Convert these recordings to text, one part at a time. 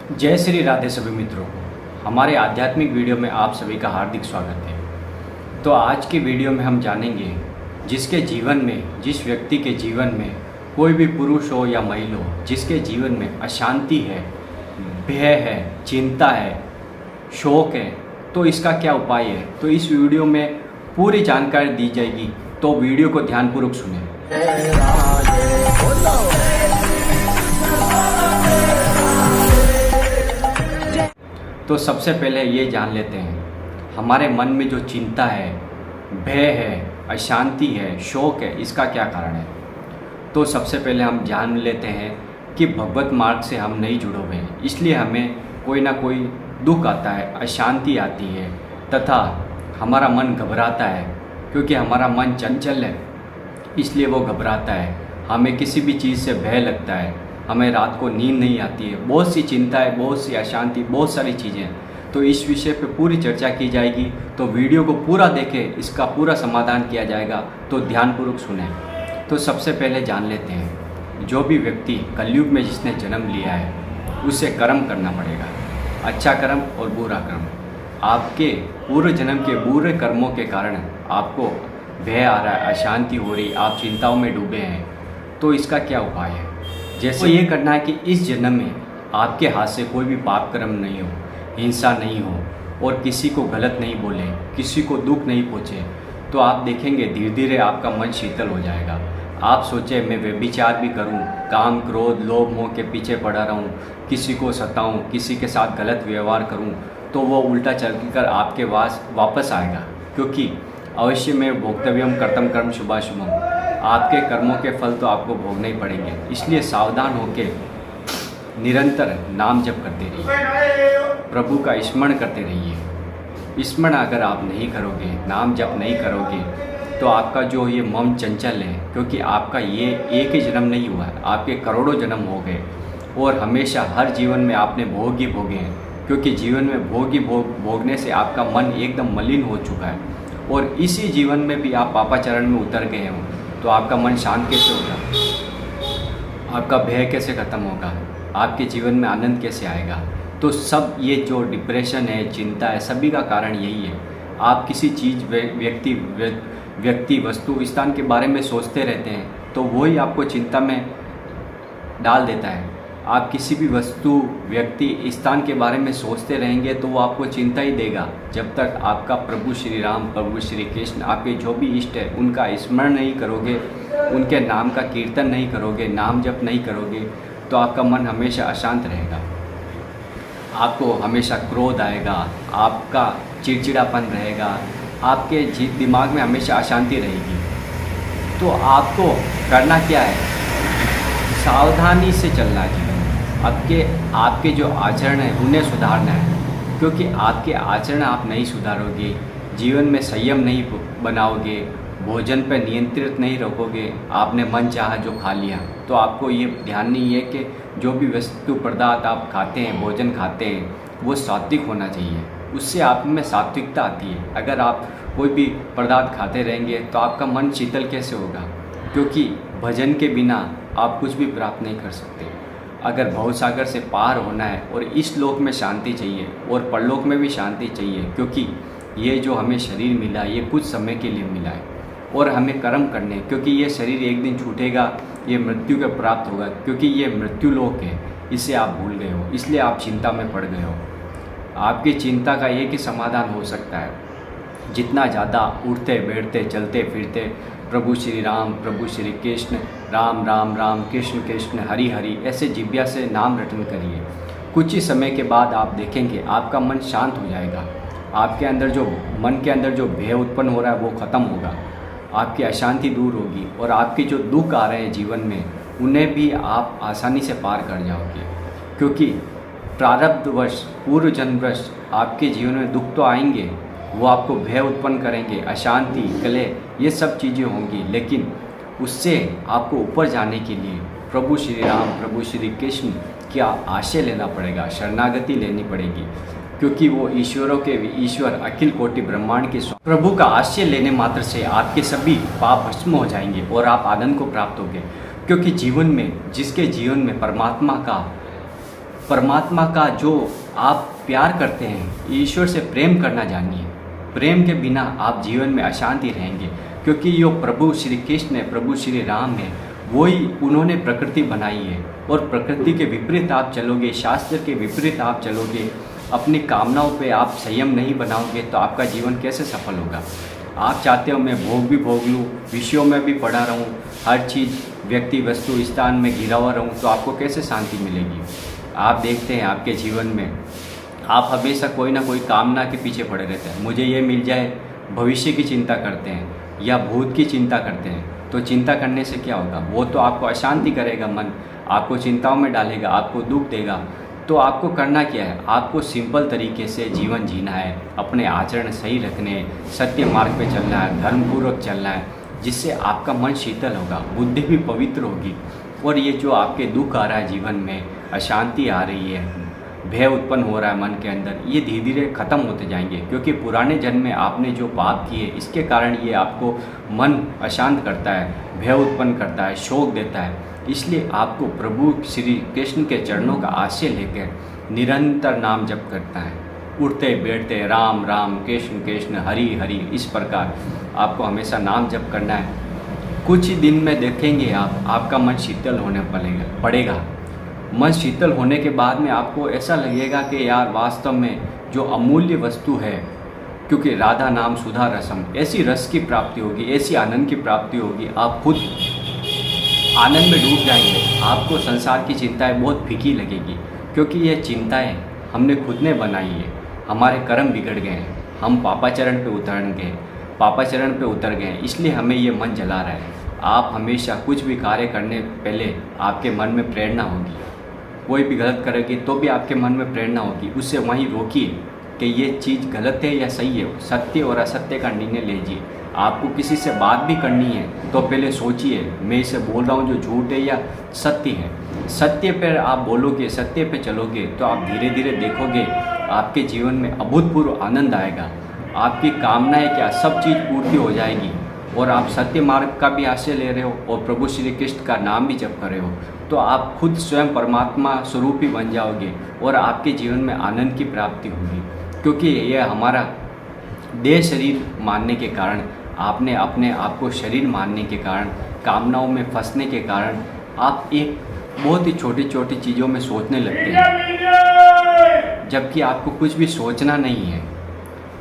जय श्री राधे सभी मित्रों को हमारे आध्यात्मिक वीडियो में आप सभी का हार्दिक स्वागत है। तो आज की वीडियो में हम जानेंगे जिसके जीवन में, जिस व्यक्ति के जीवन में कोई भी पुरुष हो या महिला हो, जिसके जीवन में अशांति है, भय है, चिंता है, शोक है, तो इसका क्या उपाय है। तो इस वीडियो में पूरी जानकारी दी जाएगी, तो वीडियो को ध्यानपूर्वक सुनें। तो सबसे पहले ये जान लेते हैं हमारे मन में जो चिंता है, भय है, अशांति है, शोक है, इसका क्या कारण है। तो सबसे पहले हम जान लेते हैं कि भगवत मार्ग से हम नहीं जुड़े हुए हैं, इसलिए हमें कोई ना कोई दुख आता है, अशांति आती है तथा हमारा मन घबराता है, क्योंकि हमारा मन चंचल है इसलिए वो घबराता है। हमें किसी भी चीज़ से भय लगता है, हमें रात को नींद नहीं आती है, बहुत सी चिंता है, बहुत सी अशांति, बहुत सारी चीज़ें। तो इस विषय पे पूरी चर्चा की जाएगी, तो वीडियो को पूरा देखें, इसका पूरा समाधान किया जाएगा, तो ध्यानपूर्वक सुनें। तो सबसे पहले जान लेते हैं जो भी व्यक्ति कलयुग में जिसने जन्म लिया है उसे कर्म करना पड़ेगा, अच्छा कर्म और बुरा कर्म। आपके पूर्व जन्म के बुरे कर्मों के कारण आपको भय आ रहा है, अशांति हो रही, आप चिंताओं में डूबे हैं, तो इसका क्या उपाय है। जैसे ये करना है कि इस जन्म में आपके हाथ से कोई भी पाप कर्म नहीं हो, हिंसा नहीं हो और किसी को गलत नहीं बोले, किसी को दुख नहीं पहुँचे, तो आप देखेंगे धीरे धीरे आपका मन शीतल हो जाएगा। आप सोचें मैं व्यभिचार भी करूं, काम क्रोध लोभ मोह के पीछे पड़ा रहूं, किसी को सताऊं, किसी के साथ गलत व्यवहार करूं, तो वो उल्टा चल कर आपके वापस आएगा, क्योंकि अवश्य में भोक्तव्यम कर्तम कर्म शुभाशुभम, आपके कर्मों के फल तो आपको भोगने ही पड़ेंगे। इसलिए सावधान होकर निरंतर नाम जप करते रहिए, प्रभु का स्मरण करते रहिए। स्मरण अगर आप नहीं करोगे, नाम जप नहीं करोगे, तो आपका जो ये मन चंचल है, क्योंकि आपका ये एक ही जन्म नहीं हुआ है, आपके करोड़ों जन्म हो गए और हमेशा हर जीवन में आपने भोग ही भोगे हैं, क्योंकि जीवन में भोग ही भोगने से आपका मन एकदम मलिन हो चुका है। और इसी जीवन में भी आप पापाचरण में उतर गए हो, तो आपका मन शांत कैसे होगा, आपका भय कैसे ख़त्म होगा, आपके जीवन में आनंद कैसे आएगा। तो सब ये जो डिप्रेशन है, चिंता है, सभी का कारण यही है। आप किसी चीज़, व्यक्ति वस्तु स्थान के बारे में सोचते रहते हैं, तो वही आपको चिंता में डाल देता है। आप किसी भी वस्तु, व्यक्ति, स्थान के बारे में सोचते रहेंगे तो वो आपको चिंता ही देगा। जब तक आपका प्रभु श्री राम, प्रभु श्री कृष्ण, आपके जो भी इष्ट है उनका स्मरण नहीं करोगे, उनके नाम का कीर्तन नहीं करोगे, नाम जप नहीं करोगे, तो आपका मन हमेशा अशांत रहेगा। आपको हमेशा क्रोध आएगा, आपका चिड़चिड़ापन रहेगा, आपके दिमाग में हमेशा अशांति रहेगी। तो आपको करना क्या है, सावधानी से चलना है। आपके जो आचरण है उन्हें सुधारना है, क्योंकि आपके आचरण आप नहीं सुधारोगे, जीवन में संयम नहीं बनाओगे, भोजन पर नियंत्रित नहीं रखोगे, आपने मन चाहा जो खा लिया, तो आपको ये ध्यान नहीं है कि जो भी वस्तु पदार्थ आप खाते हैं, भोजन खाते हैं, वो सात्विक होना चाहिए, उससे आप में सात्विकता आती है। अगर आप कोई भी पदार्थ खाते रहेंगे तो आपका मन शीतल कैसे होगा, क्योंकि भजन के बिना आप कुछ भी प्राप्त नहीं कर सकते। अगर भवसागर से पार होना है और इस लोक में शांति चाहिए और परलोक में भी शांति चाहिए, क्योंकि ये जो हमें शरीर मिला ये कुछ समय के लिए मिला है और हमें कर्म करने, क्योंकि ये शरीर एक दिन छूटेगा, ये मृत्यु के प्राप्त होगा, क्योंकि ये मृत्यु लोक है, इसे आप भूल गए हो, इसलिए आप चिंता में पड़ गए हो। आपकी चिंता का एक ही समाधान हो सकता है, जितना ज़्यादा उठते बैठते चलते फिरते प्रभु श्री राम, प्रभु श्री कृष्ण, राम राम राम, कृष्ण कृष्ण, हरि हरि, ऐसे जिह्वा से नाम रटन करिए। कुछ ही समय के बाद आप देखेंगे आपका मन शांत हो जाएगा, आपके अंदर जो मन के अंदर जो भय उत्पन्न हो रहा है वो ख़त्म होगा, आपकी अशांति दूर होगी और आपके जो दुख आ रहे हैं जीवन में उन्हें भी आप आसानी से पार कर जाओगे। क्योंकि प्रारब्धवश, पूर्व जन्मवश आपके जीवन में दुख तो आएंगे, वो आपको भय उत्पन्न करेंगे, अशांति, कलह, ये सब चीज़ें होंगी, लेकिन उससे आपको ऊपर जाने के लिए प्रभु श्री राम, प्रभु श्री कृष्ण का आश्रय लेना पड़ेगा, शरणागति लेनी पड़ेगी, क्योंकि वो ईश्वरों के ईश्वर, अखिल कोटि ब्रह्मांड के प्रभु का आश्रय लेने मात्र से आपके सभी पाप भस्म हो जाएंगे और आप आनंद को प्राप्त होंगे। क्योंकि जीवन में, जिसके जीवन में परमात्मा का परमात्मा का जो आप प्यार करते हैं, ईश्वर से प्रेम करना जानिए। प्रेम के बिना आप जीवन में अशांति रहेंगे, क्योंकि जो प्रभु श्री कृष्ण है, प्रभु श्री राम है, वही उन्होंने प्रकृति बनाई है। और प्रकृति के विपरीत आप चलोगे, शास्त्र के विपरीत आप चलोगे, अपनी कामनाओं पे आप संयम नहीं बनाओगे, तो आपका जीवन कैसे सफल होगा। आप चाहते हो मैं भोग भी भोग लूँ, विषयों में भी पड़ा रहूँ, हर चीज़ व्यक्ति वस्तु स्थान में घिरा हुआ रहूँ, तो आपको कैसे शांति मिलेगी। आप देखते हैं आपके जीवन में आप हमेशा कोई ना कोई कामना के पीछे पड़े रहते हैं। मुझे ये मिल जाए, भविष्य की चिंता करते हैं या भूत की चिंता करते हैं। तो चिंता करने से क्या होगा, वो तो आपको अशांति करेगा, मन आपको चिंताओं में डालेगा, आपको दुख देगा। तो आपको करना क्या है, आपको सिंपल तरीके से जीवन जीना है, अपने आचरण सही रखने, सत्य मार्ग पे चलना है, धर्मपूर्वक चलना है, जिससे आपका मन शीतल होगा, बुद्धि भी पवित्र होगी। और ये जो आपके दुख आ रहा है जीवन में, अशांति आ रही है, भय उत्पन्न हो रहा है मन के अंदर, ये धीरे धीरे खत्म होते जाएंगे। क्योंकि पुराने जन्म में आपने जो पाप किए, इसके कारण ये आपको मन अशांत करता है, भय उत्पन्न करता है, शोक देता है। इसलिए आपको प्रभु श्री कृष्ण के चरणों का आश्रय लेकर निरंतर नाम जप करता है, उठते बैठते राम राम कृष्ण कृष्ण हरि हरि, इस प्रकार आपको हमेशा नाम जप करना है। कुछ ही दिन में देखेंगे आपका मन शीतल होने पड़ेगा। मन शीतल होने के बाद में आपको ऐसा लगेगा कि यार वास्तव में जो अमूल्य वस्तु है, क्योंकि राधा नाम सुधा रसम, ऐसी रस की प्राप्ति होगी, ऐसी आनंद की प्राप्ति होगी, आप खुद आनंद में डूब जाएंगे। आपको संसार की चिंताएं बहुत फीकी लगेगी, क्योंकि ये चिंताएं हमने खुद ने बनाई है, हमारे कर्म बिगड़ गए हैं, हम पापाचरण पे उतर गए, इसलिए हमें ये मन जला रहा है। आप हमेशा कुछ भी कार्य करने पहले आपके मन में प्रेरणा होगी, कोई भी गलत करेगी तो भी आपके मन में प्रेरणा होगी, उससे वहीं रोकिए कि ये चीज़ गलत है या सही है, सत्य और असत्य का निर्णय लीजिए। आपको किसी से बात भी करनी है तो पहले सोचिए, मैं इसे बोल रहा हूँ जो झूठ है या सत्य है। सत्य पर आप बोलोगे, सत्य पे चलोगे, तो आप धीरे धीरे देखोगे आपके जीवन में अभूतपूर्व आनंद आएगा। आपकी कामनाएं क्या, सब चीज़ पूर्ति हो जाएगी, और आप सत्य मार्ग का भी आश्रय ले रहे हो और प्रभु श्री कृष्ण का नाम भी जप कर रहे हो, तो आप खुद स्वयं परमात्मा स्वरूप ही बन जाओगे और आपके जीवन में आनंद की प्राप्ति होगी। क्योंकि यह हमारा देह शरीर मानने के कारण, आपने अपने आप को शरीर मानने के कारण, कामनाओं में फंसने के कारण आप एक बहुत ही छोटी छोटी चीज़ों में सोचने लगते हैं, जबकि आपको कुछ भी सोचना नहीं है।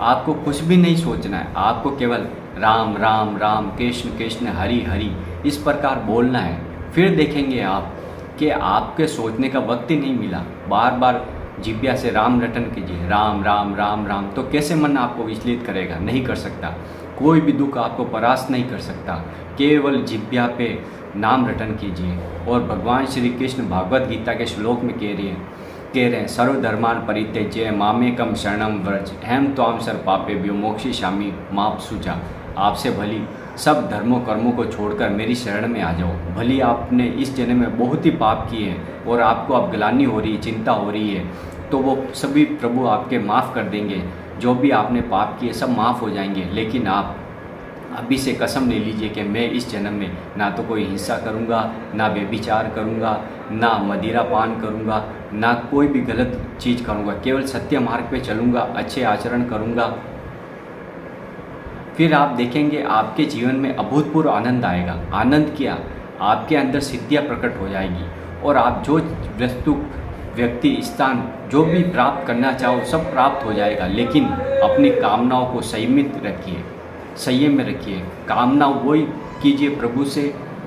आपको कुछ भी नहीं सोचना है, आपको केवल राम राम राम कृष्ण कृष्ण हरि हरि इस प्रकार बोलना है। फिर देखेंगे आप कि आपके सोचने का वक्त ही नहीं मिला, बार बार जिब्या से राम रटन कीजिए, राम राम राम राम, तो कैसे मन आपको विचलित करेगा, नहीं कर सकता। कोई भी दुख आपको परास्त नहीं कर सकता, केवल जिब्या पे नाम रटन कीजिए। और भगवान श्री कृष्ण भागवत गीता के श्लोक में कह रहे हैं, सर्वधर्मान परित्यज्य मामेकम शरणम व्रज अहम त्वाम सर्व पापेभ्यो मोक्षयिष्यामि मा शुचा। आपसे भली सब धर्मों कर्मों को छोड़कर मेरी शरण में आ जाओ। भली आपने इस जन्म में बहुत ही पाप किए हैं और आपको अब ग्लानि हो रही है, चिंता हो रही है, तो वो सभी प्रभु आपके माफ़ कर देंगे। जो भी आपने पाप किए सब माफ़ हो जाएंगे। लेकिन आप अभी से कसम ले लीजिए कि मैं इस जन्म में ना तो कोई हिंसा करूँगा, ना व्यभिचार करूँगा, ना मदिरा पान करूँगा, ना कोई भी गलत चीज़ करूँगा, केवल सत्य मार्ग पे चलूँगा, अच्छे आचरण करूँगा। फिर आप देखेंगे आपके जीवन में अभूतपूर्व आनंद आएगा। आनंद क्या, आपके अंदर सिद्धियाँ प्रकट हो जाएगी और आप जो वस्तु व्यक्ति स्थान जो भी प्राप्त करना चाहो सब प्राप्त हो जाएगा। लेकिन अपनी कामनाओं को संयमित रखिए, संयम में रखिए। कामना वही कीजिए प्रभु से,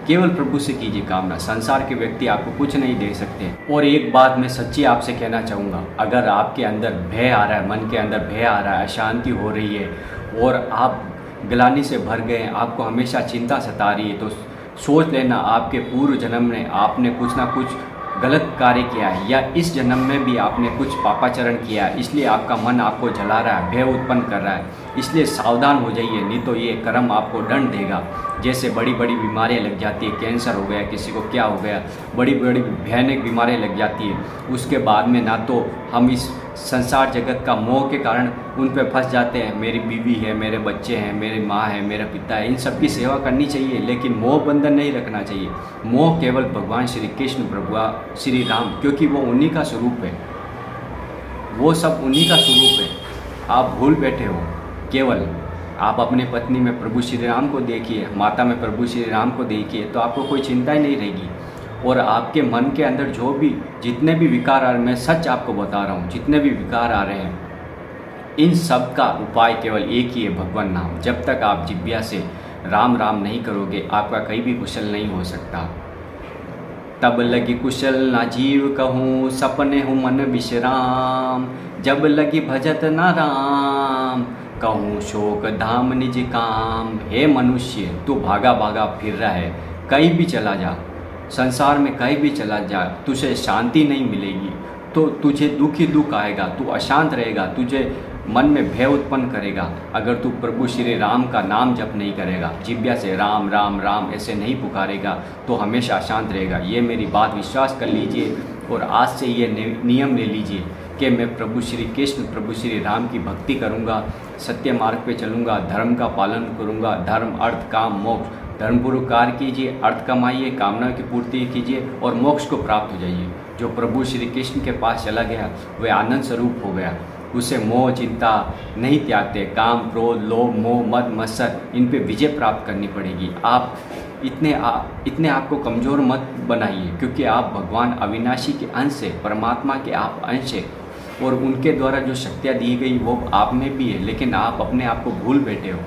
केवल प्रभु से कीजिए कामना। संसार के व्यक्ति आपको कुछ नहीं दे सकते। और एक बात मैं सच्ची आपसे कहना चाहूँगा, अगर आपके अंदर भय आ रहा है, मन के अंदर भय आ रहा है, अशांति हो रही है और आप ग्लानि से भर गए हैं, आपको हमेशा चिंता सता रही है, तो सोच लेना आपके पूर्व जन्म में आपने कुछ ना कुछ गलत कार्य किया है, या इस जन्म में भी आपने कुछ पापाचरण किया है, इसलिए आपका मन आपको जला रहा है, भय उत्पन्न कर रहा है। इसलिए सावधान हो जाइए, नहीं तो ये कर्म आपको दंड देगा। जैसे बड़ी बड़ी बीमारियां लग जाती है, कैंसर हो गया, किसी को क्या हो गया, बड़ी बड़ी भयानक बीमारियां लग जाती है, उसके बाद में ना तो हम इस संसार जगत का मोह के कारण उन पे फंस जाते हैं। मेरी बीवी है, मेरे बच्चे हैं, मेरी माँ है, मेरा पिता है, इन सब की सेवा करनी चाहिए, लेकिन मोह बंधन नहीं रखना चाहिए। मोह केवल भगवान श्री कृष्ण प्रभु श्री राम, क्योंकि वो उन्हीं का स्वरूप है, वो सब उन्हीं का स्वरूप है। आप भूल बैठे हो। केवल आप अपने पत्नी में प्रभु श्री राम को देखिए, माता में प्रभु श्री राम को देखिए, तो आपको कोई चिंता ही नहीं रहेगी। और आपके मन के अंदर जो भी जितने भी विकार आ रहे हैं, मैं सच आपको बता रहा हूँ, जितने भी विकार आ रहे हैं, इन सब का उपाय केवल एक ही है, भगवान नाम। जब तक आप जिह्वा से राम राम नहीं करोगे, आपका कहीं भी कुशल नहीं हो सकता। तब लगी कुशल ना जीव कहूँ, सपने हूँ मन विश्राम। जब लगी भजत ना राम, कहूँ शोक धाम निज काम। हे मनुष्य, तू भागा भागा फिर रहा है, कहीं भी चला जा, संसार में कहीं भी चला जा, तुझे शांति नहीं मिलेगी, तो तुझे दुख ही दुख आएगा, तू अशांत रहेगा, तुझे मन में भय उत्पन्न करेगा। अगर तू प्रभु श्री राम का नाम जप नहीं करेगा, जिह्वा से राम राम राम ऐसे नहीं पुकारेगा, तो हमेशा अशांत रहेगा। ये मेरी बात विश्वास कर लीजिए और आज से ये नियम ले लीजिए कि मैं प्रभु श्री कृष्ण प्रभु श्री राम की भक्ति करूँगा, सत्य मार्ग पे चलूँगा, धर्म का पालन करूँगा। धर्म अर्थ काम मोक्ष, धर्मपूर्वक कार्य कीजिए, अर्थ कमाइए, कामना की पूर्ति कीजिए और मोक्ष को प्राप्त हो जाइए। जो प्रभु श्री कृष्ण के पास चला गया वह आनंद स्वरूप हो गया, उसे मोह चिंता नहीं त्यागते। काम क्रोध लोभ मोह मद मत्सर, इन पे विजय प्राप्त करनी पड़ेगी। आप इतने आपको कमज़ोर मत बनाइए, क्योंकि आप भगवान अविनाशी के अंश है, परमात्मा के आप अंश है, और उनके द्वारा जो शक्तियाँ दी गई वो आप में भी है, लेकिन आप अपने आप को भूल बैठे हो।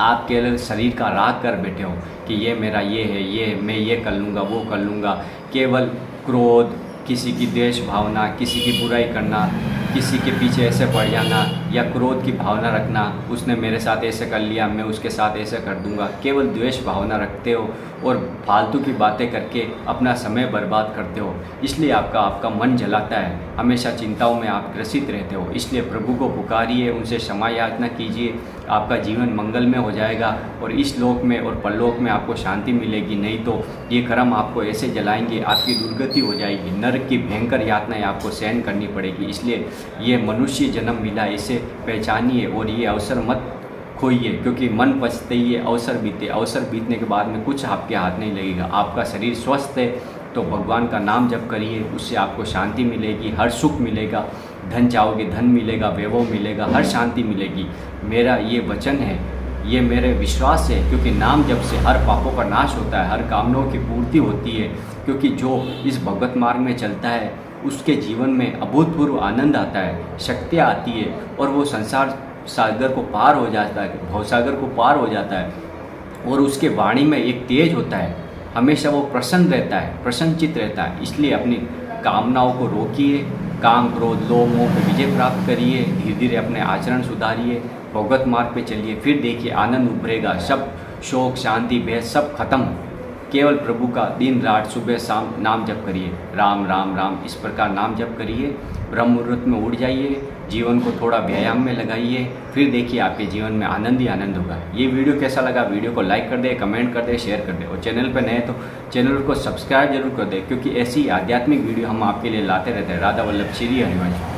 आप केवल शरीर का राग कर बैठे हो कि ये मेरा ये है, ये मैं ये कर लूँगा, वो कर लूँगा। केवल क्रोध, किसी की द्वेष भावना, किसी की बुराई करना, किसी के पीछे ऐसे पड़ जाना, या क्रोध की भावना रखना, उसने मेरे साथ ऐसे कर लिया, मैं उसके साथ ऐसे कर दूंगा। केवल द्वेष भावना रखते हो और फालतू की बातें करके अपना समय बर्बाद करते हो, इसलिए आपका मन जलाता है, हमेशा चिंताओं में आप ग्रसित रहते हो। इसलिए प्रभु को पुकारिए, उनसे क्षमा याचना कीजिए, आपका जीवन मंगलमय हो जाएगा और इस लोक में और परलोक में आपको शांति मिलेगी। नहीं तो ये कर्म आपको ऐसे जलाएंगे, आपकी दुर्गति हो जाएगी, नरक की भयंकर यातनाएं आपको सहन करनी पड़ेगी। इसलिए ये मनुष्य जन्म मिला, इसे पहचानिए और ये अवसर मत खोइए, क्योंकि मन पछते ही ये अवसर बीते। अवसर बीतने के बाद में कुछ आपके हाथ नहीं लगेगा। आपका शरीर स्वस्थ है तो भगवान का नाम जप करिए, उससे आपको शांति मिलेगी, हर सुख मिलेगा, धन चाहोगे धन मिलेगा, वैभव मिलेगा, हर शांति मिलेगी। मेरा ये वचन है, ये मेरे विश्वास है, क्योंकि नाम जप से हर पापों का नाश होता है, हर कामनाओं की पूर्ति होती है। क्योंकि जो इस भगवत मार्ग में चलता है उसके जीवन में अभूतपूर्व आनंद आता है, शक्तियाँ आती है और वो संसार सागर को पार हो जाता है, भवसागर को पार हो जाता है। और उसके वाणी में एक तेज होता है, हमेशा वो प्रसन्न रहता है, प्रसन्नचित रहता है। इसलिए अपनी कामनाओं को रोकिए, काम क्रोध लोभ मोह पर विजय प्राप्त करिए, धीरे धीरे अपने आचरण सुधारिए, भगवत मार्ग पे चलिए, फिर देखिए आनंद उभरेगा। सब शोक शांति भय सब खत्म। केवल प्रभु का दिन रात सुबह शाम नाम जप करिए, राम राम राम, इस प्रकार नाम जप करिए, ब्रह्म मुहूर्त में उठ जाइए, जीवन को थोड़ा व्यायाम में लगाइए, फिर देखिए आपके जीवन में आनंद ही आनंद होगा। ये वीडियो कैसा लगा, वीडियो को लाइक कर दे, कमेंट कर दे, शेयर कर दे, और चैनल पर नए तो चैनल को सब्सक्राइब जरूर कर दे, क्योंकि ऐसी आध्यात्मिक वीडियो हम आपके लिए लाते रहते हैं। राधा वल्लभ श्री हरिवंश।